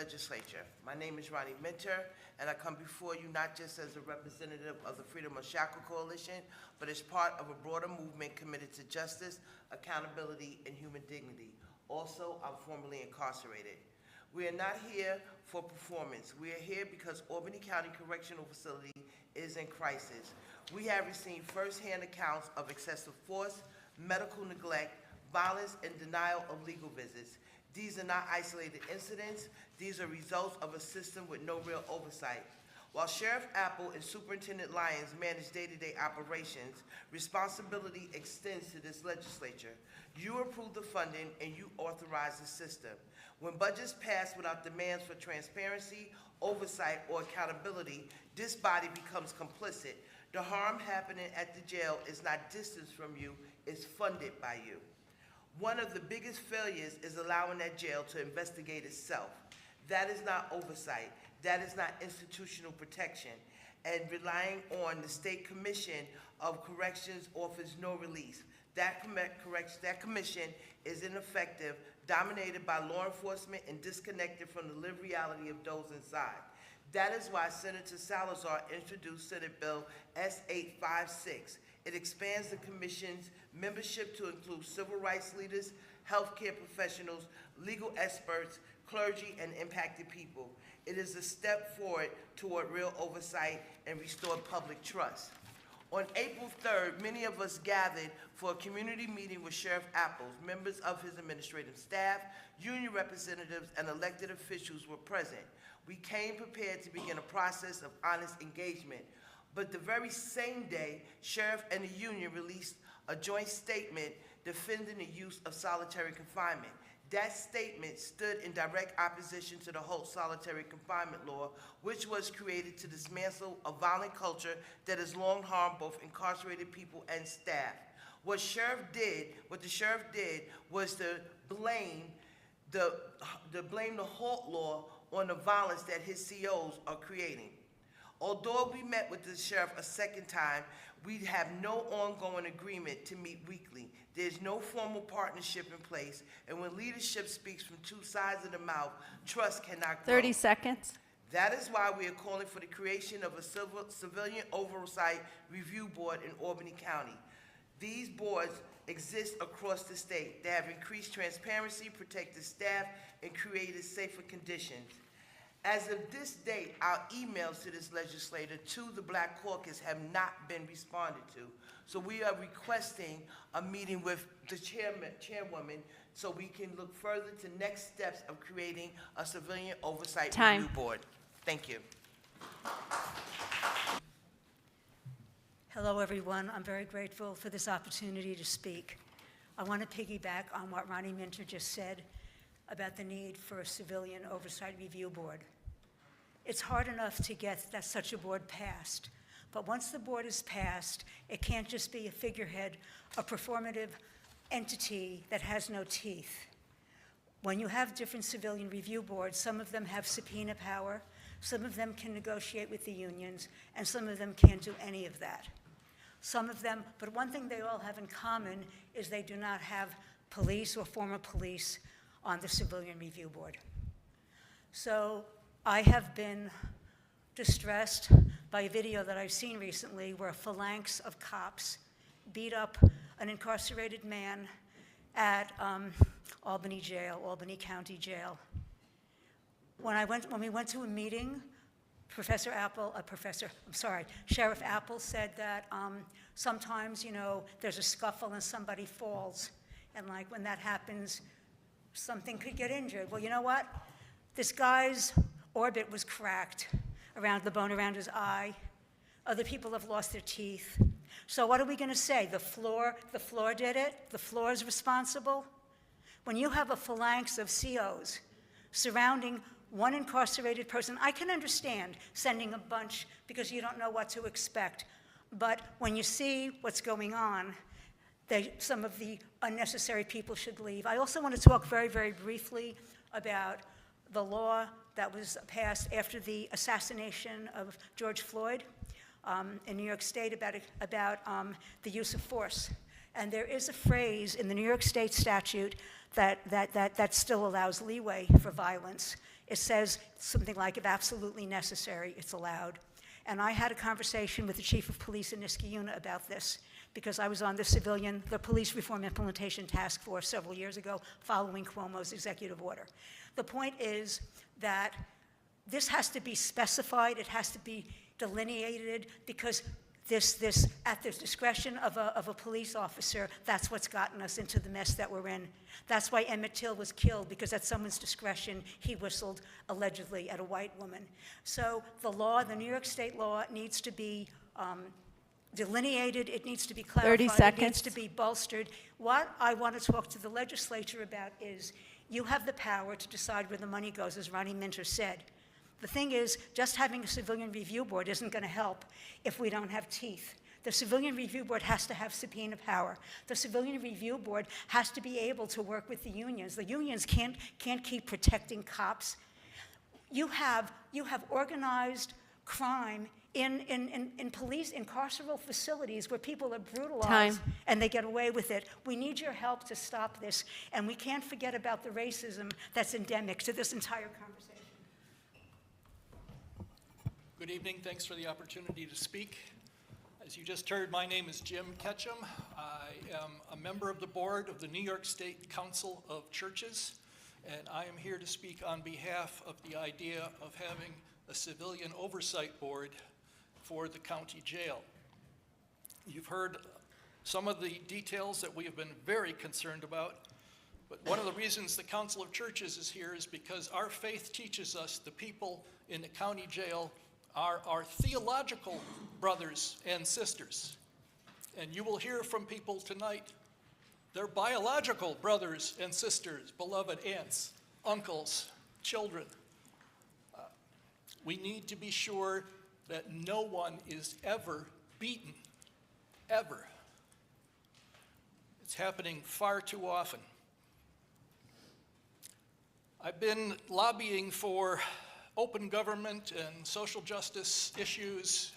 Legislature. My name is Ronnie Minter, and I come before you not just as a representative of the Freedom Unshackled Coalition, but as part of a broader movement committed to justice, accountability, and human dignity. Also, I'm formerly incarcerated. We are not here for performance. We are here because Albany County Correctional Facility is in crisis. We have received firsthand accounts of excessive force, medical neglect, violence, and denial of legal visits. These are not isolated incidents. These are results of a system with no real oversight. While Sheriff Apple and Superintendent Lyons manage day-to-day operations, responsibility extends to this legislature. You approve the funding and you authorize the system. When budgets pass without demands for transparency, oversight, or accountability, this body becomes complicit. The harm happening at the jail is not distanced from you, it's funded by you. One of the biggest failures is allowing that jail to investigate itself. That is not oversight. That is not institutional protection. And relying on the State Commission of Corrections offers no release. That commission is ineffective, dominated by law enforcement, and disconnected from the lived reality of those inside. That is why Senator Salazar introduced Senate Bill S-856. It expands the Commission's membership to include civil rights leaders, healthcare professionals, legal experts, clergy, and impacted people. It is a step forward toward real oversight and restored public trust. On April 3rd, many of us gathered for a community meeting with Sheriff Apples. Members of his administrative staff, union representatives, and elected officials were present. We came prepared to begin a process of honest engagement. But the very same day, Sheriff and the union released a joint statement defending the use of solitary confinement. That statement stood in direct opposition to the whole solitary confinement law, which was created to dismantle a violent culture that has long harmed both incarcerated people and staff. What the sheriff did was to blame the halt law on the violence that his COs are creating. Although we met with the sheriff a second time, we have no ongoing agreement to meet weekly. There's no formal partnership in place, and when leadership speaks from two sides of the mouth, trust cannot grow. 30 seconds. That is why we are calling for the creation of a Civilian Oversight Review Board in Albany County. These boards exist across the state. They have increased transparency, protected staff, and created safer conditions. As of this date, our emails to this legislator to the Black Caucus have not been responded to. So we are requesting a meeting with the chairwoman so we can look further to next steps of creating a Civilian Oversight Review Board. Thank you. Hello, everyone. I'm very grateful for this opportunity to speak. I want to piggyback on what Ronnie Minter just said about the need for a Civilian Oversight Review Board. It's hard enough to get such a board passed, but once the board is passed, it can't just be a figurehead, a performative entity that has no teeth. When you have different civilian review boards, some of them have subpoena power, some of them can negotiate with the unions, and some of them can't do any of that. Some of them, but one thing they all have in common is they do not have police or former police on the Civilian Review Board. So I have been distressed by a video that I've seen recently where a phalanx of cops beat up an incarcerated man at Albany Jail, Albany County Jail. When we went to a meeting, Sheriff Apple said that sometimes, there's a scuffle and somebody falls, and like when that happens, something could get injured. Well, you know what? This guy's orbit was cracked around the bone around his eye. Other people have lost their teeth. So what are we going to say? The floor did it? The floor is responsible? When you have a phalanx of COs surrounding one incarcerated person, I can understand sending a bunch because you don't know what to expect. But when you see what's going on, some of the unnecessary people should leave. I also want to talk very, very briefly about the law that was passed after the assassination of George Floyd in New York State about the use of force. And there is a phrase in the New York State statute that still allows leeway for violence. It says something like, if absolutely necessary, it's allowed. And I had a conversation with the chief of police in Niskayuna about this, because I was on the Police Reform Implementation Task Force several years ago following Cuomo's executive order. The point is that this has to be specified, it has to be delineated, because this at the discretion of a police officer, that's what's gotten us into the mess that we're in. That's why Emmett Till was killed, because at someone's discretion, he whistled allegedly at a white woman. So the law, the New York State law, needs to be delineated, it needs to be clarified, 30 seconds. It needs to be bolstered. What I want to talk to the legislature about is, you have the power to decide where the money goes, as Ronnie Minter said. The thing is, just having a Civilian Review Board isn't going to help if we don't have teeth. The Civilian Review Board has to have subpoena power. The Civilian Review Board has to be able to work with the unions. The unions can't keep protecting cops. You have organized crime in police, in carceral facilities where people are brutalized. Time. And they get away with it. We need your help to stop this, and we can't forget about the racism that's endemic to this entire conversation. Good evening. Thanks for the opportunity to speak. As you just heard, my name is Jim Ketchum. I am a member of the board of the New York State Council of Churches, and I am here to speak on behalf of the idea of having a civilian oversight board for the county jail. You've heard some of the details that we have been very concerned about, but one of the reasons the Council of Churches is here is because our faith teaches us the people in the county jail are our theological brothers and sisters. And you will hear from people tonight, their biological brothers and sisters, beloved aunts, uncles, children. We need to be sure that no one is ever beaten, ever. It's happening far too often. I've been lobbying for open government and social justice issues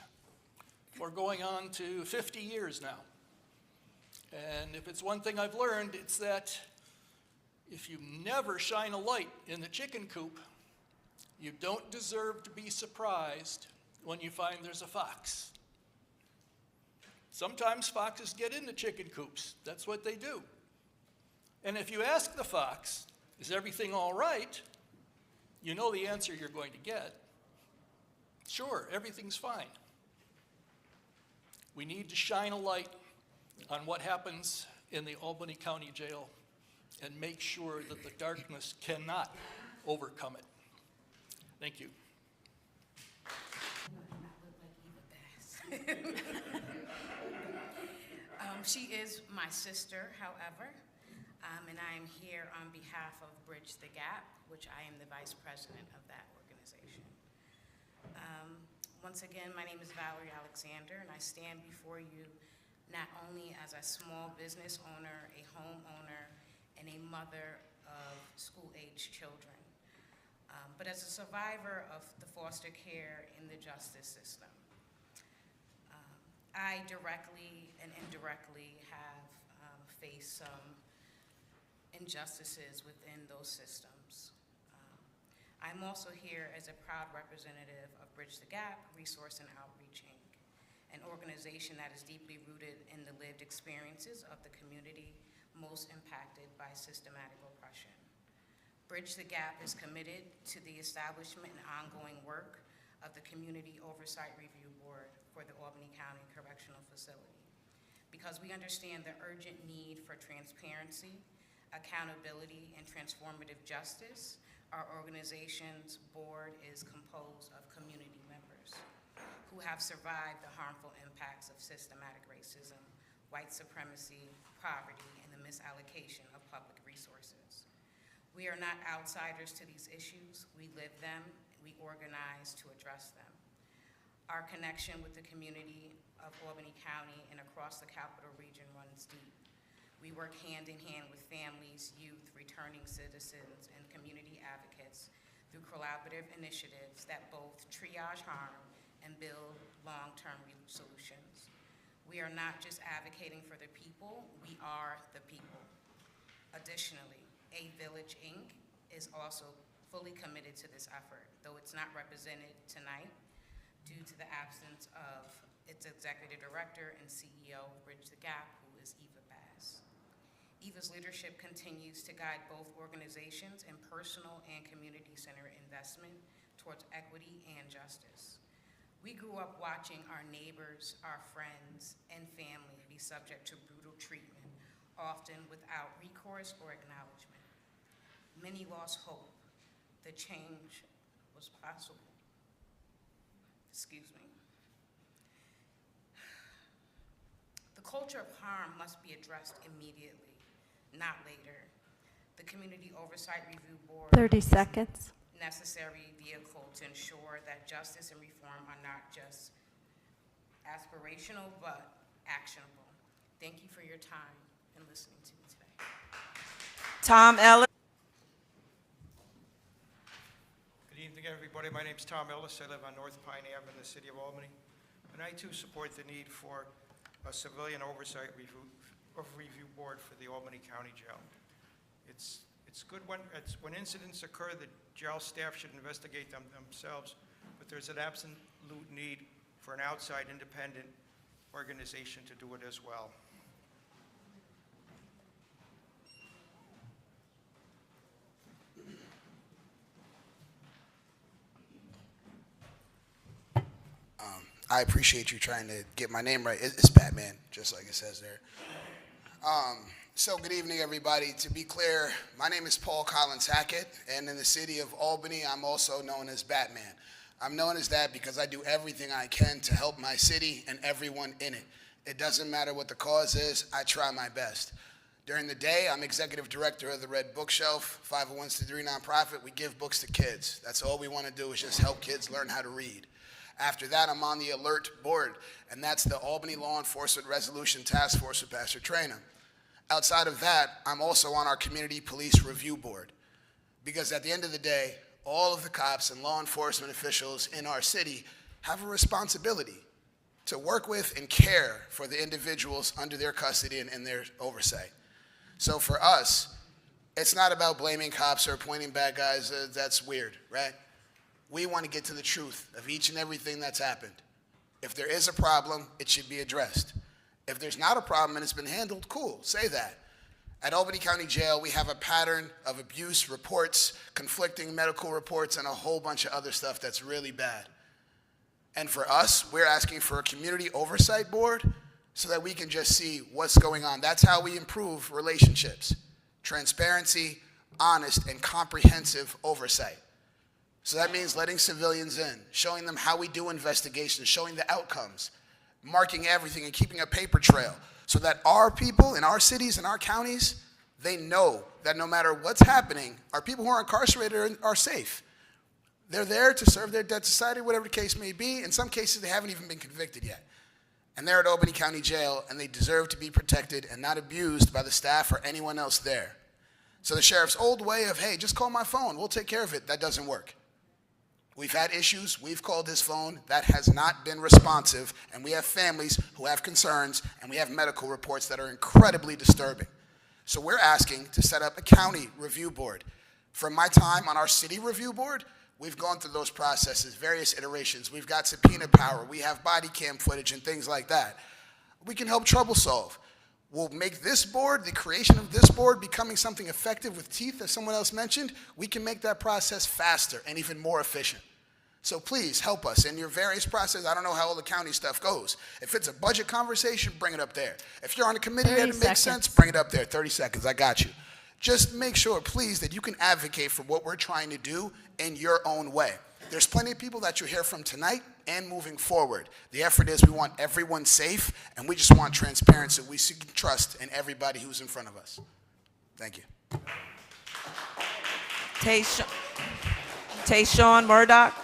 for going on to 50 years now. And if it's one thing I've learned, it's that if you never shine a light in the chicken coop, you don't deserve to be surprised when you find there's a fox. Sometimes foxes get into chicken coops. That's what they do. And if you ask the fox, is everything all right? You know the answer you're going to get. Sure, everything's fine. We need to shine a light on what happens in the Albany County Jail and make sure that the darkness cannot overcome it. Thank you. She is my sister, however, and I am here on behalf of Bridge the Gap, which I am the vice president of that organization. Once again, my name is Valerie Alexander, and I stand before you not only as a small business owner, a homeowner, and a mother of school-age children, but as a survivor of the foster care in the justice system. I directly and indirectly have faced some injustices within those systems. I'm also here as a proud representative of Bridge the Gap Resource and Outreach Inc., an organization that is deeply rooted in the lived experiences of the community most impacted by systematic oppression. Bridge the Gap is committed to the establishment and ongoing work of the Community Oversight Review Board for the Albany County Correctional Facility. Because we understand the urgent need for transparency, accountability, and transformative justice, our organization's board is composed of community members who have survived the harmful impacts of systematic racism, white supremacy, poverty, and the misallocation of public resources. We are not outsiders to these issues. We live them, we organize to address them. Our connection with the community of Albany County and across the Capital Region runs deep. We work hand in hand with families, youth, returning citizens, and community advocates through collaborative initiatives that both triage harm and build long-term solutions. We are not just advocating for the people, we are the people. Additionally, A Village, Inc. is also fully committed to this effort, though it's not represented tonight due to the absence of its executive director and CEO of Bridge the Gap, who is Eva Bass. Eva's leadership continues to guide both organizations in personal and community-centered investment towards equity and justice. We grew up watching our neighbors, our friends, and family be subject to brutal treatment, often without recourse or acknowledgement. Many lost hope that change was possible. Excuse me. The culture of harm must be addressed immediately, not later. The Community Oversight Review Board 30 seconds. Necessary vehicle to ensure that justice and reform are not just aspirational, but actionable. Thank you for your time and listening to me today. Tom Ellis. Good evening, everybody. My name's Tom Ellis. I live on North Pine Ave in the city of Albany. And I, too, support the need for a Civilian Oversight Review Board for the Albany County Jail. It's good when incidents occur, the jail staff should investigate them themselves, but there's an absolute need for an outside independent organization to do it as well. I appreciate you trying to get my name right. It's Batman, just like it says there. So good evening, everybody. To be clear, my name is Paul Collins Hackett, and in the city of Albany, I'm also known as Batman. I'm known as that because I do everything I can to help my city and everyone in it. It doesn't matter what the cause is, I try my best. During the day, I'm executive director of the Red Bookshelf, 501c3 nonprofit. We give books to kids. That's all we want to do is just help kids learn how to read. After that, I'm on the Alert Board, and that's the Albany Law Enforcement Resolution Task Force with Pastor Traynham. Outside of that, I'm also on our Community Police Review Board, because at the end of the day, all of the cops and law enforcement officials in our city have a responsibility to work with and care for the individuals under their custody and their oversight. So for us, it's not about blaming cops or pointing bad guys. That's weird, right? We want to get to the truth of each and everything that's happened. If there is a problem, it should be addressed. If there's not a problem and it's been handled, cool, say that. At Albany County Jail, we have a pattern of abuse reports, conflicting medical reports, and a whole bunch of other stuff that's really bad. And for us, we're asking for a community oversight board so that we can just see what's going on. That's how we improve relationships. Transparency, honest, and comprehensive oversight. So that means letting civilians in, showing them how we do investigations, showing the outcomes, marking everything and keeping a paper trail so that our people in our cities and our counties, they know that no matter what's happening, our people who are incarcerated are safe. They're there to serve their debt to society, whatever the case may be. In some cases, they haven't even been convicted yet. And they're at Albany County Jail, and they deserve to be protected and not abused by the staff or anyone else there. So the sheriff's old way of, hey, just call my phone, we'll take care of it, that doesn't work. We've had issues, we've called his phone, that has not been responsive, and we have families who have concerns, and we have medical reports that are incredibly disturbing. So we're asking to set up a county review board. From my time on our city review board, we've gone through those processes, various iterations. We've got subpoena power, we have body cam footage and things like that. We can help trouble solve. We'll make this board, the creation of this board, becoming something effective with teeth, as someone else mentioned. We can make that process faster and even more efficient. So please help us in your various processes. I don't know how all the county stuff goes. If it's a budget conversation, bring it up there. If you're on a committee that it makes sense, bring it up there. 30 seconds, I got you. Just make sure, please, that you can advocate for what we're trying to do in your own way. There's plenty of people that you'll hear from tonight and moving forward. The effort is we want everyone safe, and we just want transparency. We seek trust in everybody who's in front of us. Thank you. Tayshawn Murdoch.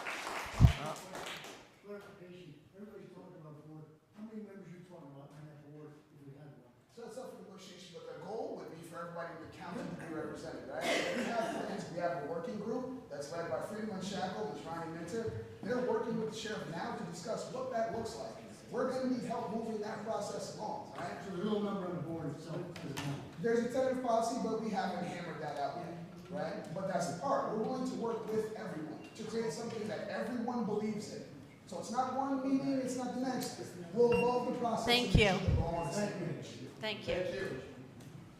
Clarification. Everybody's talking about board. How many members are you talking about in that board if we had one? So it's up for negotiation, but the goal would be for everybody in the county to be represented, right? We have plans. We have a working group that's led by Freedom Unshackled, Ms. Ronnie Minter. They're working with the sheriff now to discuss what that looks like. We're gonna need help moving that process along, all right? So there's no number on the board itself at the moment. There's a tentative policy, but we haven't hammered that out yet, right? But that's the part. We're willing to work with everyone to create something that everyone believes in. So it's not one meeting, it's not the next. We'll evolve the process. Thank and you. make sure that we're all on the same page. Thank you.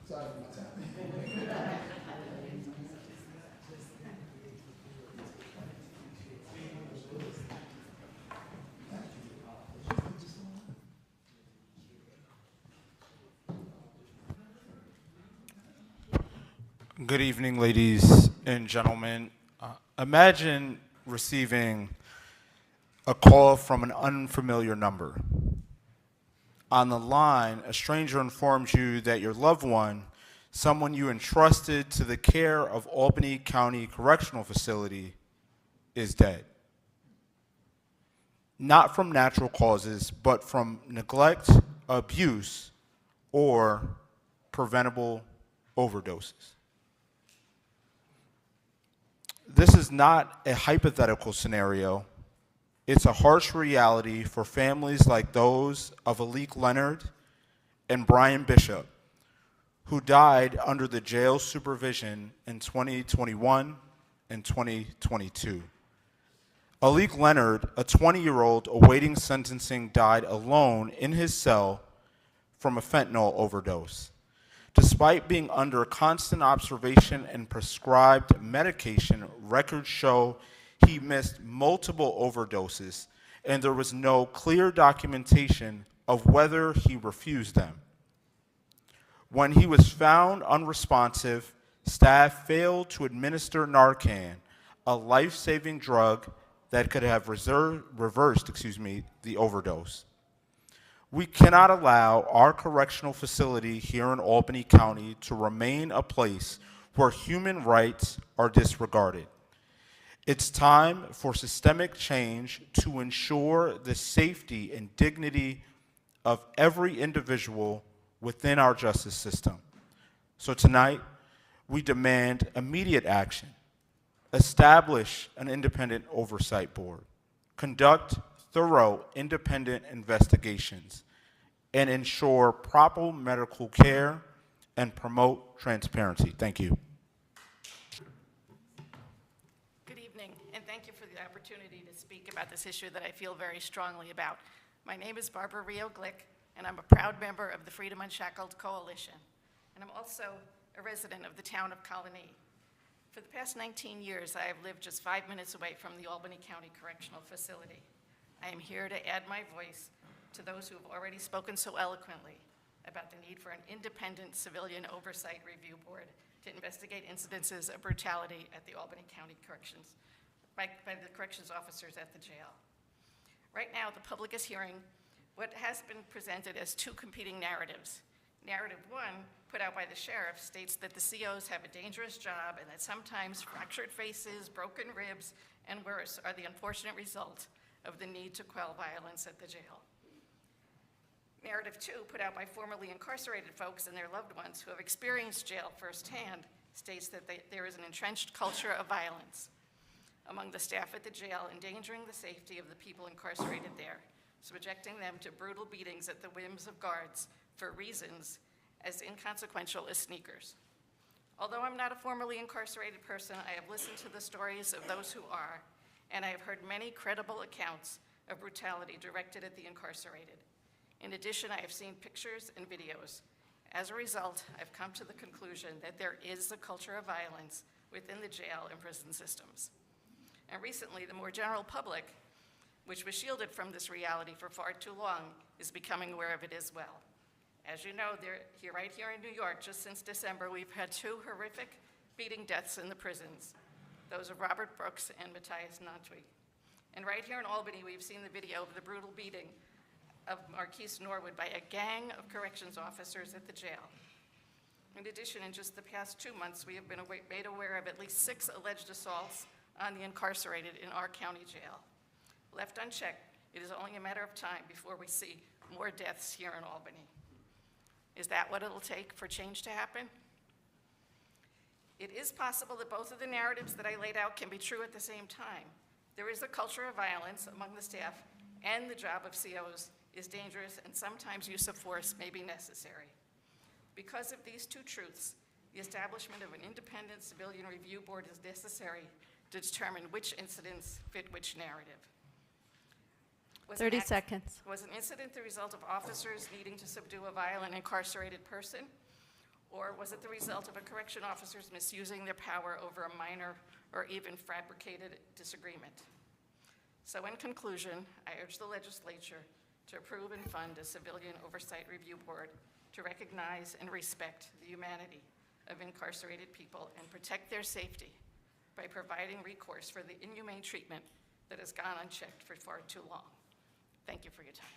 Sorry for my time. Good evening, ladies and gentlemen. Imagine receiving a call from an unfamiliar number. On the line, a stranger informs you that your loved one, someone you entrusted to the care of Albany County Correctional Facility, is dead. Not from natural causes, but from neglect, abuse, or preventable overdoses. This is not a hypothetical scenario. It's a harsh reality for families like those of Alik Leonard and Brian Bishop, who died under the jail supervision in 2021 and 2022. Alik Leonard, a 20-year-old awaiting sentencing, died alone in his cell from a fentanyl overdose. Despite being under constant observation and prescribed medication, records show he missed multiple overdoses, and there was no clear documentation of whether he refused them. When he was found unresponsive, staff failed to administer Narcan, a life-saving drug that could have reversed the overdose. We cannot allow our correctional facility here in Albany County to remain a place where human rights are disregarded. It's time for systemic change to ensure the safety and dignity of every individual within our justice system. So tonight, we demand immediate action. Establish an independent oversight board. Conduct thorough independent investigations, and ensure proper medical care and promote transparency. Thank you. Good evening, and thank you for the opportunity to speak about this issue that I feel very strongly about. My name is Barbara Rio Glick, and I'm a proud member of the Freedom Unshackled Coalition, and I'm also a resident of the town of Colony. For the past 19 years, I have lived just 5 minutes away from the Albany County Correctional Facility. I am here to add my voice to those who have already spoken so eloquently about the need for an independent Civilian Oversight Review Board to investigate incidences of brutality at the Albany County Corrections by the corrections officers at the jail. Right now, the public is hearing what has been presented as two competing narratives. Narrative one, put out by the sheriff, states that the COs have a dangerous job and that sometimes fractured faces, broken ribs, and worse are the unfortunate result of the need to quell violence at the jail. Narrative two, put out by formerly incarcerated folks and their loved ones who have experienced jail firsthand, states that there is an entrenched culture of violence among the staff at the jail, endangering the safety of the people incarcerated there, subjecting them to brutal beatings at the whims of guards for reasons as inconsequential as sneakers. Although I'm not a formerly incarcerated person, I have listened to the stories of those who are, and I have heard many credible accounts of brutality directed at the incarcerated. In addition, I have seen pictures and videos. As a result, I've come to the conclusion that there is a culture of violence within the jail and prison systems. And recently, the more general public, which was shielded from this reality for far too long, is becoming aware of it as well. As you know, right here in New York, just since December, we've had two horrific beating deaths in the prisons, those of Robert Brooks and Matthias Nantwi. And right here in Albany, we've seen the video of the brutal beating of Marquise Norwood by a gang of corrections officers at the jail. In addition, in just the past 2 months, we have been made aware of at least 6 alleged assaults on the incarcerated in our county jail. Left unchecked, it is only a matter of time before we see more deaths here in Albany. Is that what it'll take for change to happen? It is possible that both of the narratives that I laid out can be true at the same time. There is a culture of violence among the staff and the job of COs is dangerous and sometimes use of force may be necessary. Because of these two truths, the establishment of an independent civilian review board is necessary to determine which incidents fit which narrative. Was an 30 act- seconds. Was an incident the result of officers needing to subdue a violent incarcerated person? Or was it the result of a correction officers misusing their power over a minor or even fabricated disagreement? So in conclusion, I urge the legislature to approve and fund a Civilian Oversight Review Board to recognize and respect the humanity of incarcerated people and protect their safety by providing recourse for the inhumane treatment that has gone unchecked for far too long. Thank you for your time.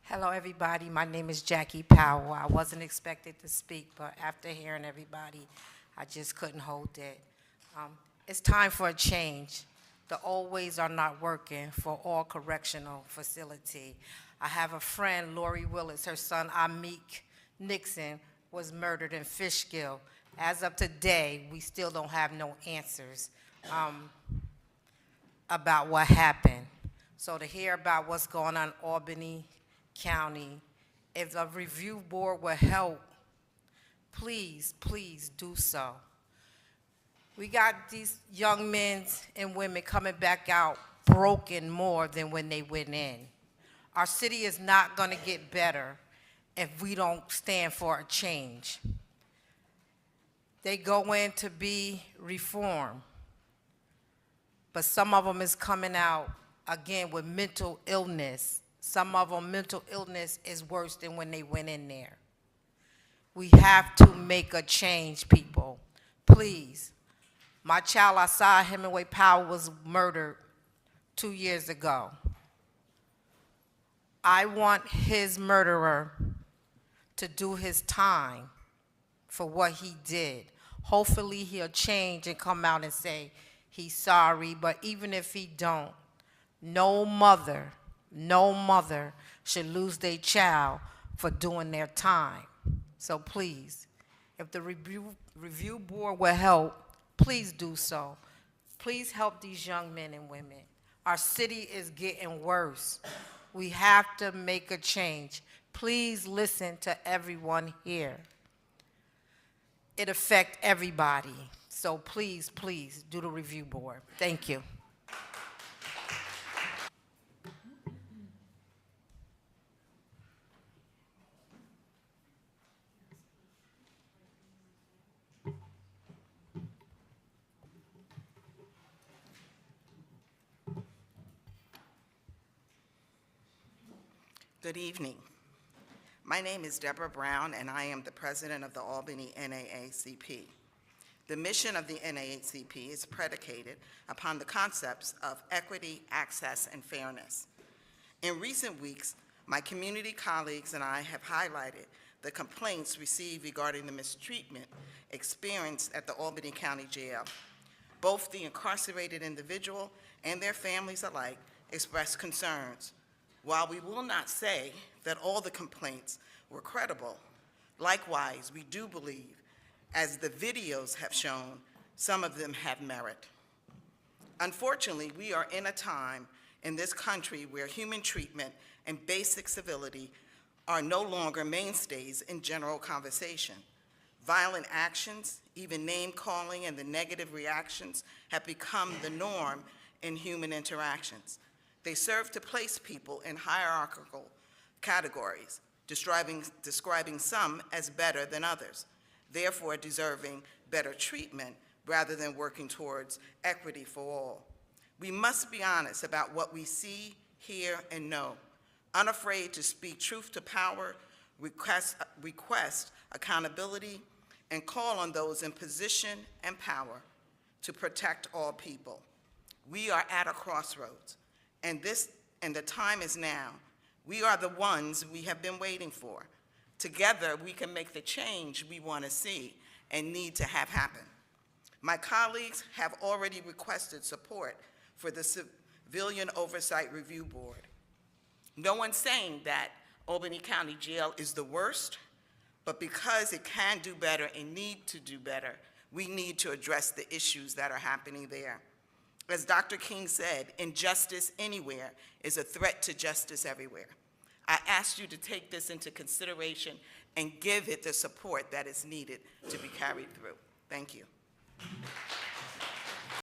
Hello, everybody. My name is Jackie Powell. I wasn't expected to speak, but after hearing everybody, I just couldn't hold it. It's time for a change. The old ways are not working for all correctional facility. I have a friend, Lori Willis. Her son, Amik Nixon, was murdered in Fishkill. As of today, we still don't have no answers about what happened. So to hear about what's going on in Albany County, if a review board will help, please, please do so. We got these young men and women coming back out broken more than when they went in. Our city is not going to get better if we don't stand for a change. They go in to be reformed, but some of them is coming out again with mental illness. Some of them mental illness is worse than when they went in there. We have to make a change, people. Please. My child, Asai Hemingway Powell, was murdered 2 years ago. I want his murderer to do his time for what he did. Hopefully he'll change and come out and say he's sorry, but even if he don't, no mother should lose their child for doing their time. So please, if the review board will help, please do so. Please help these young men and women. Our city is getting worse. We have to make a change. Please listen to everyone here. It affects everybody. So please, please do the review board. Thank you. Good evening. My name is Deborah Brown, and I am the president of the Albany NAACP. The mission of the NAACP is predicated upon the concepts of equity, access, and fairness. In recent weeks, my community colleagues and I have highlighted the complaints received regarding the mistreatment experienced at the Albany County Jail. Both the incarcerated individual and their families alike expressed concerns. While we will not say that all the complaints were credible, likewise, we do believe, as the videos have shown, some of them have merit. Unfortunately, we are in a time in this country where human treatment and basic civility are no longer mainstays in general conversation. Violent actions, even name-calling and the negative reactions have become the norm in human interactions. They serve to place people in hierarchical categories, describing some as better than others, therefore deserving better treatment rather than working towards equity for all. We must be honest about what we see, hear, and know, unafraid to speak truth to power, request accountability, and call on those in position and power to protect all people. We are at a crossroads. And the time is now. We are the ones we have been waiting for. Together, we can make the change we want to see and need to have happen. My colleagues have already requested support for the Civilian Oversight Review Board. No one's saying that Albany County Jail is the worst But because it can do better and need to do better, we need to address the issues that are happening there. As Dr. King said, injustice anywhere is a threat to justice everywhere. I ask you to take this into consideration and give it the support that is needed to be carried through. Thank you.